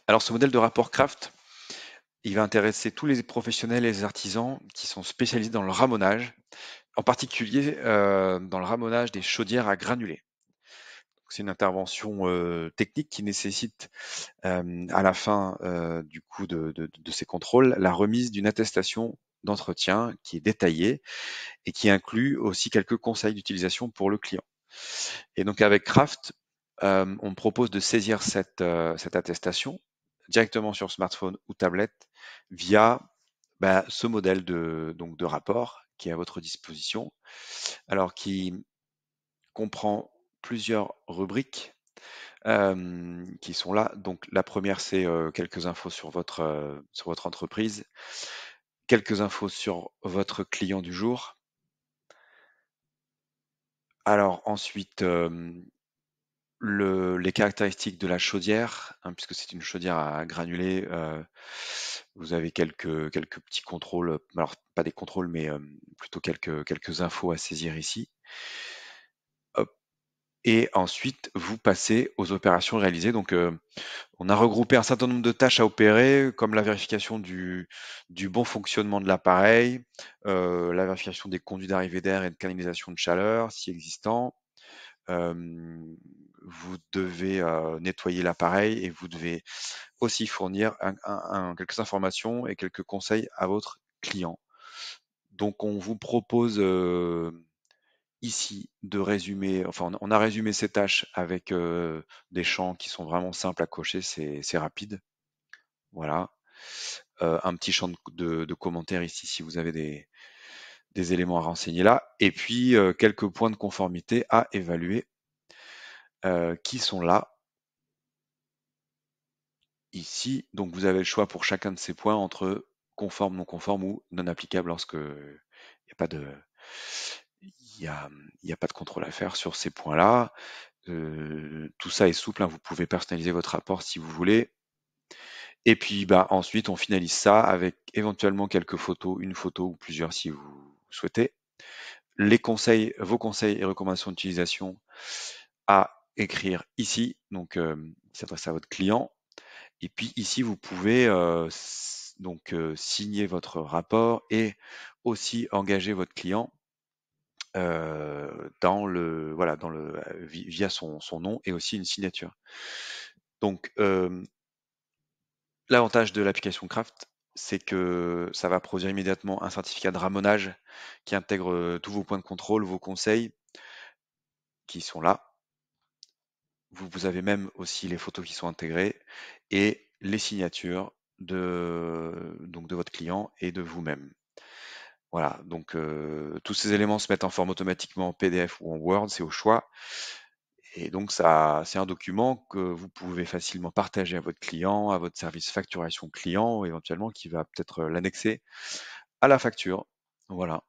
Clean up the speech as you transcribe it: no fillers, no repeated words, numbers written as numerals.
Alors ce modèle de rapport Craft, il va intéresser tous les professionnels et les artisans qui sont spécialisés dans le ramonage, en particulier dans le ramonage des chaudières à granulés. C'est une intervention technique qui nécessite à la fin du coup de ces contrôles la remise d'une attestation d'entretien qui est détaillée et qui inclut aussi quelques conseils d'utilisation pour le client. Et donc avec Craft, on propose de saisir cette attestation directement sur smartphone ou tablette via ce modèle donc de rapport qui est à votre disposition, alors qui comprend plusieurs rubriques qui sont là. Donc la première, c'est quelques infos sur votre entreprise, quelques infos sur votre client du jour. Alors ensuite, les caractéristiques de la chaudière, hein, puisque c'est une chaudière à granulés, vous avez quelques petits contrôles, alors pas des contrôles, mais plutôt quelques infos à saisir ici. Hop. Et ensuite, vous passez aux opérations réalisées. Donc, on a regroupé un certain nombre de tâches à opérer, comme la vérification du bon fonctionnement de l'appareil, la vérification des conduits d'arrivée d'air et de canalisation de chaleur, si existant. Vous devez nettoyer l'appareil et vous devez aussi fournir quelques informations et quelques conseils à votre client. Donc, on vous propose ici de résumer, enfin, on a résumé ces tâches avec des champs qui sont vraiment simples à cocher, c'est rapide. Voilà. Un petit champ de commentaires ici si vous avez des éléments à renseigner là. Et puis quelques points de conformité à évaluer qui sont là ici. Donc vous avez le choix pour chacun de ces points entre conforme, non conforme ou non applicable lorsque il n'y a pas de il y a pas de contrôle à faire sur ces points-là. Tout ça est souple, hein, vous pouvez personnaliser votre rapport si vous voulez. Et puis ensuite, on finalise ça avec éventuellement quelques photos, une photo ou plusieurs si vous souhaitez. Vos conseils et recommandations d'utilisation à écrire ici, donc qui s'adresse à votre client. Et puis ici, vous pouvez signer votre rapport et aussi engager votre client via son nom et aussi une signature. Donc l'avantage de l'application Craft, c'est que ça va produire immédiatement un certificat de ramonage qui intègre tous vos points de contrôle, vos conseils qui sont là. Vous avez même aussi les photos qui sont intégrées et les signatures de votre client et de vous-même. Voilà, donc tous ces éléments se mettent en forme automatiquement en PDF ou en Word, c'est au choix. Et donc ça, c'est un document que vous pouvez facilement partager à votre client, à votre service facturation client, éventuellement qui va peut-être l'annexer à la facture. Voilà.